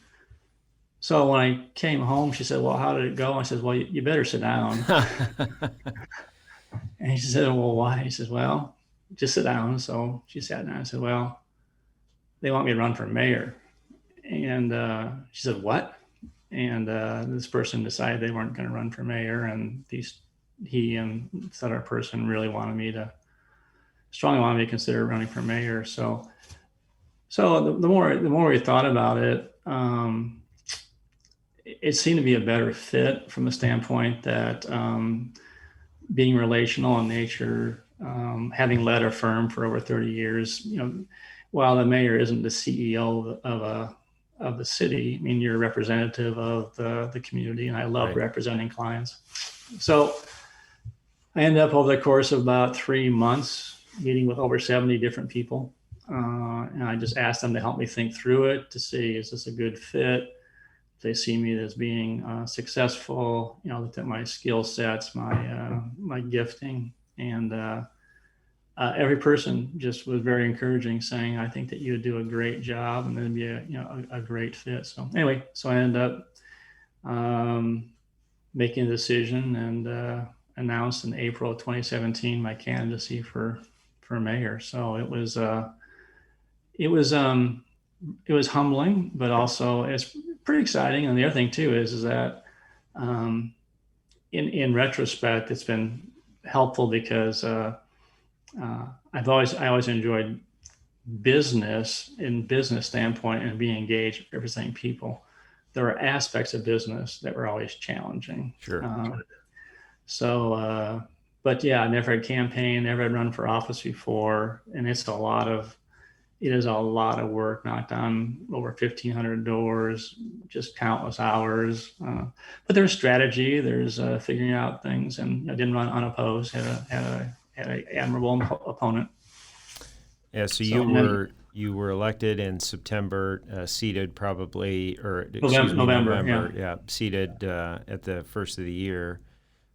so when I came home, she said, "Well, how did it go?" I said, "Well, you better sit down." And she said, "Well, why?" He says, "Well, just sit down." So she sat down. I said, "Well, they want me to run for mayor." And she said, "What?" And this person decided they weren't going to run for mayor. And he and this other person really strongly wanted me to consider running for mayor. So the more we thought about it, it seemed to be a better fit from the standpoint that being relational in nature, having led a firm for over 30 years, while the mayor isn't the CEO of the city, I mean, you're a representative of the community, and I love representing clients. So I ended up over the course of about 3 months meeting with over 70 different people. And I just asked them to help me think through it to see, is this a good fit? They see me as being successful, looked at my skill sets, my gifting, and every person just was very encouraging, saying, "I think that you would do a great job and then be a great fit." So anyway, so I ended up making a decision and announced in April of 2017 my candidacy for mayor. So it was humbling, but also it's pretty exciting. And the other thing too is that in retrospect, it's been helpful because I always enjoyed business standpoint and being engaged representing people. There are aspects of business that were always challenging. Sure. But yeah, I never had campaigned, never had run for office before, and it is a lot of work. Knocked on over 1,500 doors, just countless hours. But there's strategy, there's figuring out things, and I didn't run unopposed. Had an admirable opponent. Yeah. So you were elected in September, seated probably, or November. Yeah, seated at the first of the year.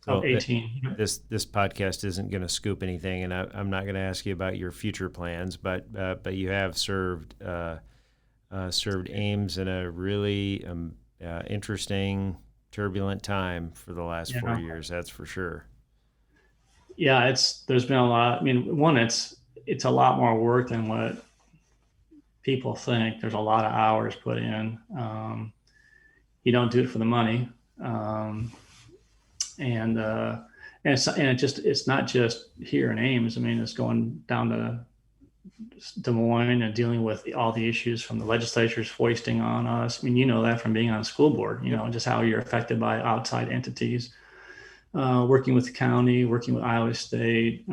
So 18. This podcast isn't going to scoop anything, and I'm not going to ask you about your future plans, but you have served Ames in a really interesting, turbulent time for the last 4 years. That's for sure. Yeah, there's been a lot. I mean, one, it's a lot more work than what people think. There's a lot of hours put in. You don't do it for the money. And it's not just here in Ames. I mean, it's going down to Des Moines and dealing with all the issues from the legislatures foisting on us. I mean, you know that from being on a school board, just how you're affected by outside entities, working with the county, working with Iowa State.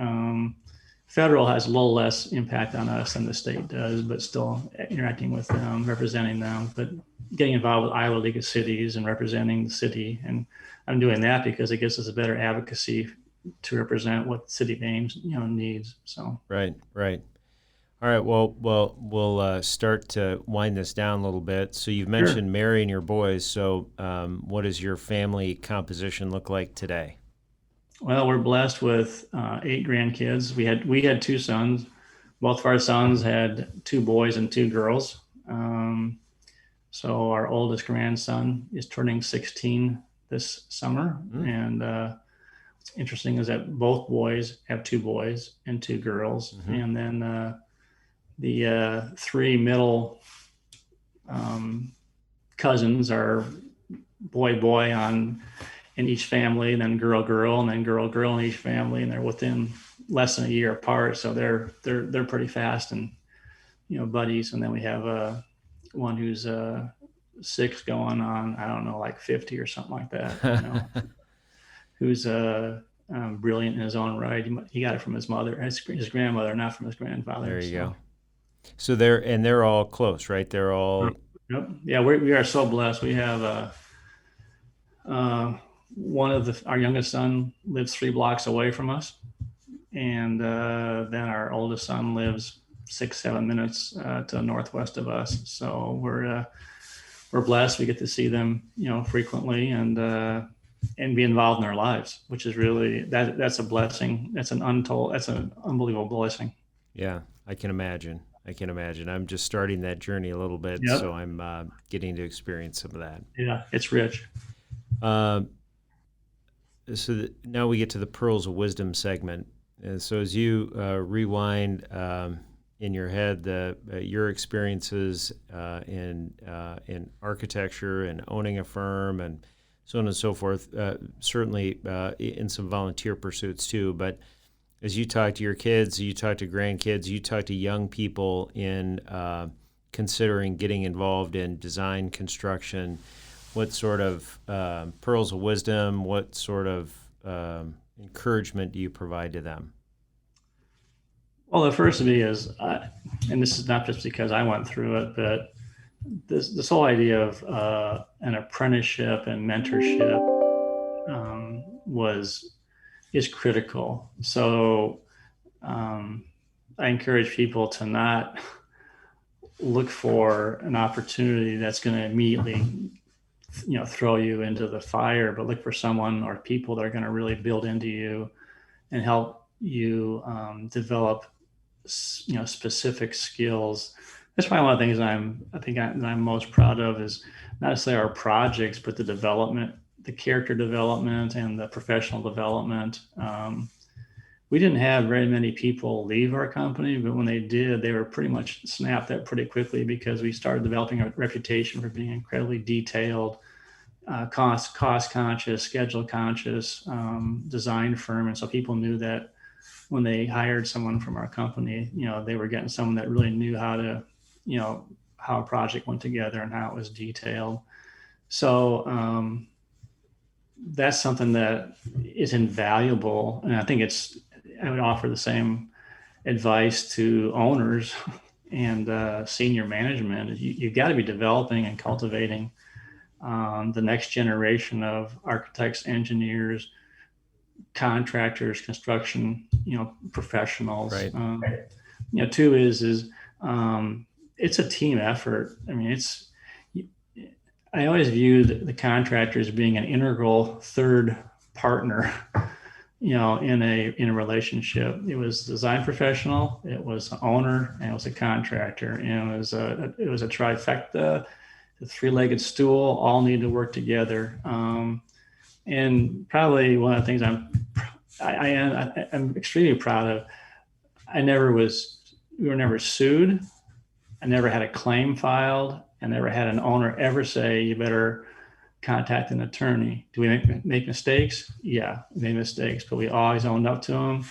Federal has a little less impact on us than the state does, but still interacting with them, representing them, but getting involved with Iowa League of Cities and representing the city. And I'm doing that because it gives us a better advocacy to represent what the city of Ames, needs. So right. All right. Well, we'll start to wind this down a little bit. So you've Sure. mentioned marrying your boys. So what does your family composition look like today? Well, we're blessed with 8 grandkids. We had 2 sons. Both of our sons had 2 boys and 2 girls. So our oldest grandson is turning 16 this summer, Mm, and what's interesting is that both boys have 2 boys and 2 girls, hmm. and then the 3 middle um, cousins are boy boy on in each family, and then girl girl, and then girl girl in each family, and they're within less than a year apart, so they're pretty fast and buddies. And then we have one who's 6 going on, I don't know, like 50 or something like that. Who's brilliant in his own right. He got it from his mother, his grandmother, not from his grandfather. There you So go. So they're all close, right? They're all yep. Yeah, we are so blessed. We have one of our youngest son lives 3 blocks away from us, and then our oldest son lives 6, 7 minutes to the northwest of us. So we're blessed. We get to see them, frequently, and be involved in their lives, which is really that's a blessing. That's an unbelievable blessing. yeah. I can imagine. I can imagine. I'm just starting that journey a little bit, so Yep. I'm getting to experience some of that. Yeah, it's rich. Uh, now we get to the pearls of wisdom segment. And so as you rewind in your head your experiences in architecture and owning a firm and so on and so forth, certainly in some volunteer pursuits too. But as you talk to your kids, you talk to grandkids, you talk to young people in considering getting involved in design construction, what sort of pearls of wisdom, what sort of encouragement do you provide to them? Well, the first of me is, and this is not just because I went through it, but this whole idea of an apprenticeship and mentorship was is critical. So I encourage people to not look for an opportunity that's going to immediately throw you into the fire, but look for someone or people that are going to really build into you and help you develop specific skills. That's probably one of the things I'm most proud of is not necessarily our projects, but the development, the character development, and the professional development. We didn't have very many people leave our company, but when they did, they were pretty much snapped up pretty quickly because we started developing a reputation for being incredibly detailed, cost conscious, schedule conscious design firm. And so people knew that when they hired someone from our company, they were getting someone that really knew how a project went together and how it was detailed. So that's something that is invaluable. And I would offer the same advice to owners and senior management. You've got to be developing and cultivating the next generation of architects, engineers, contractors, construction, professionals. Right. Two is it's a team effort. I mean, I always view the contractor as being an integral third partner, in a relationship. It was design professional, it was an owner, and it was a contractor, and it was a trifecta, the 3-legged stool, all need to work together. And probably one of the things I'm extremely proud of. We were never sued. I never had a claim filed. I never had an owner ever say, you better contact an attorney. Do we make mistakes? Yeah, we made mistakes, but we always owned up to them,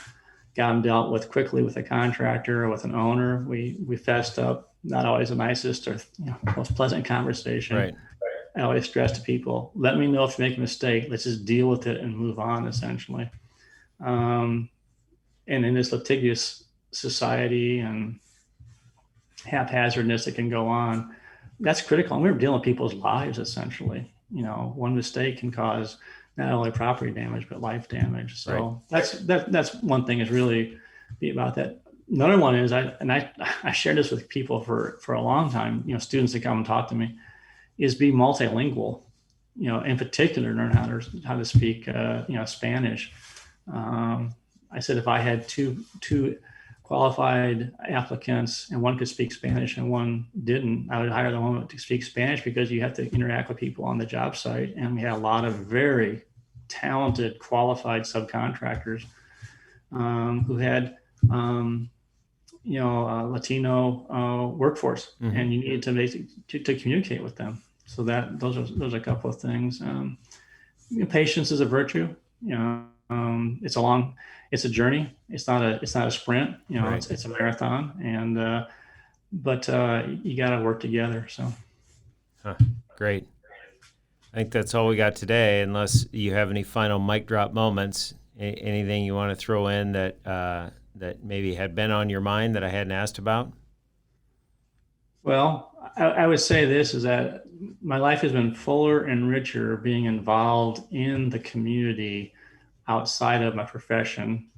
got them dealt with quickly with a contractor or with an owner. We fessed up, not always the nicest or most pleasant conversation. Right. I always stress to people, let me know if you make a mistake. Let's just deal with it and move on, essentially. And in this litigious society and haphazardness that can go on, that's critical. And we were dealing with people's lives, essentially. One mistake can cause not only property damage, but life damage. So Right. that's one thing is really be about that, Another one is I shared this with people for a long time. Students that come and talk to me is be multilingual. In particular, learn how to speak Spanish. I said if I had two qualified applicants and one could speak Spanish and one didn't, I would hire the one to speak Spanish, because you have to interact with people on the job site, and we had a lot of very talented, qualified subcontractors who had Latino workforce, Mm-hmm. and you needed to communicate with them. So those are a couple of things. Patience is a virtue. It's a journey. It's not a sprint. Right. It's a marathon, and but you got to work together. So. Great. I think that's all we got today, unless you have any final mic drop moments. Anything you want to throw in that maybe had been on your mind that I hadn't asked about? Well, I would say this is that my life has been fuller and richer being involved in the community outside of my profession,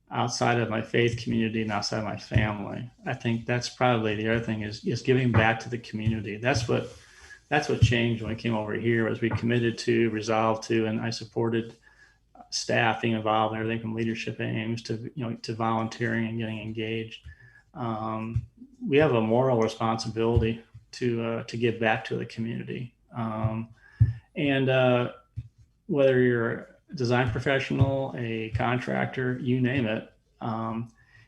outside of my faith community, and outside of my family. I think that's probably the other thing is giving back to the community. That's what changed when I came over here, was we committed to, resolved to, and I supported staff being involved in everything from leadership aims to volunteering and getting engaged. We have a moral responsibility to give back to the community, and whether you're a design professional, a contractor, you name it,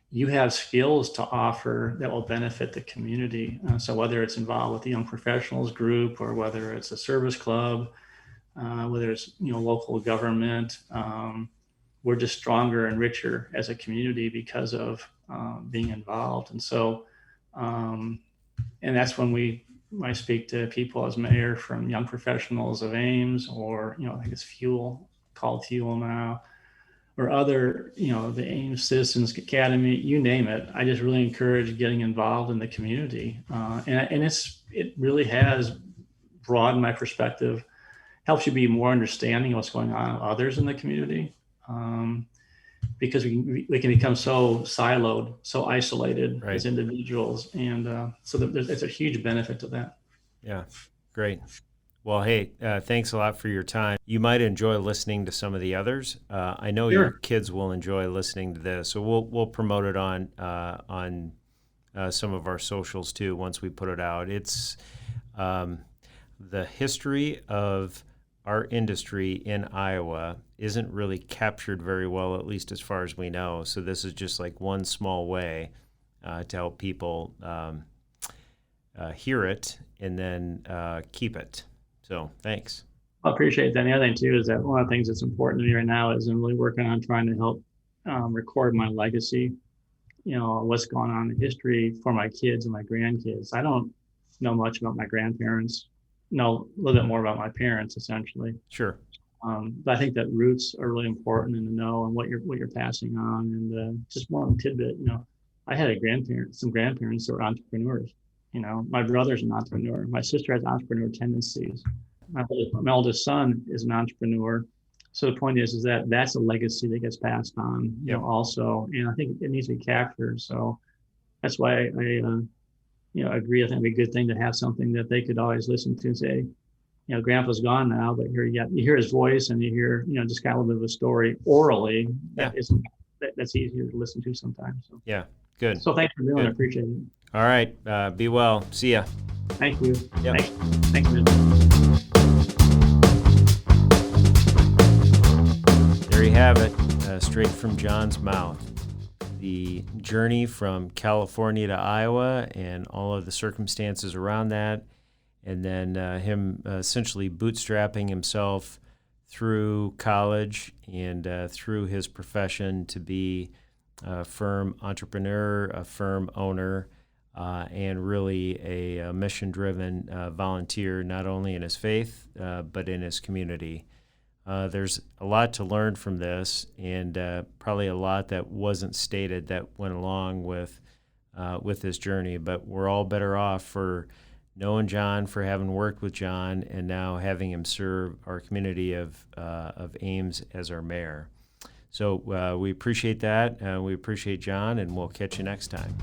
you have skills to offer that will benefit the community. So whether it's involved with the young professionals group, or whether it's a service club, whether it's local government, we're just stronger and richer as a community because of being involved. And so, and that's when I speak to people as mayor, from young professionals of Ames, or I think it's called Fuel now, or other, the Ames Citizens Academy, you name it. I just really encourage getting involved in the community, and it really has broadened my perspective. Helps you be more understanding of what's going on with others in the community, because we can become so siloed, so isolated, right, as individuals, and so there's a huge benefit to that. Yeah, great. Well, hey, thanks a lot for your time. You might enjoy listening to some of the others. I know Sure. Your kids will enjoy listening to this, so we'll promote it on some of our socials too once we put it out. It's the history of our industry in Iowa isn't really captured very well, at least as far as we know. So this is just like one small way to help people hear it and then keep it. So thanks. I appreciate that. And the other thing too is that one of the things that's important to me right now is I'm really working on trying to help record my legacy, what's going on in history for my kids and my grandkids. I don't know much about my grandparents, know a little bit more about my parents, essentially. Sure. But I think that roots are really important, and to know and what you're passing on. And just one tidbit, I had some grandparents that were entrepreneurs. My brother's an entrepreneur. My sister has entrepreneur tendencies. My eldest son is an entrepreneur. So the point is that that's a legacy that gets passed on, also. And I think it needs to be captured. So that's why I agree. I think it'd be a good thing to have something that they could always listen to and say, Grandpa's gone now, but you hear his voice, and you hear, just kind of a little bit of a story orally. That's easier to listen to sometimes. So. Yeah, good. So thanks for doing it. I appreciate it. All right. Be well. See ya. Thank you. Yep. Thank you. There you have it, straight from John's mouth. The journey from California to Iowa and all of the circumstances around that, and then him essentially bootstrapping himself through college and through his profession to be a firm entrepreneur, a firm owner, and really a mission-driven volunteer, not only in his faith, but in his community. There's a lot to learn from this, and probably a lot that wasn't stated that went along with this journey. But we're all better off for knowing John, for having worked with John, and now having him serve our community of Ames as our mayor. So we appreciate that. We appreciate John, and we'll catch you next time.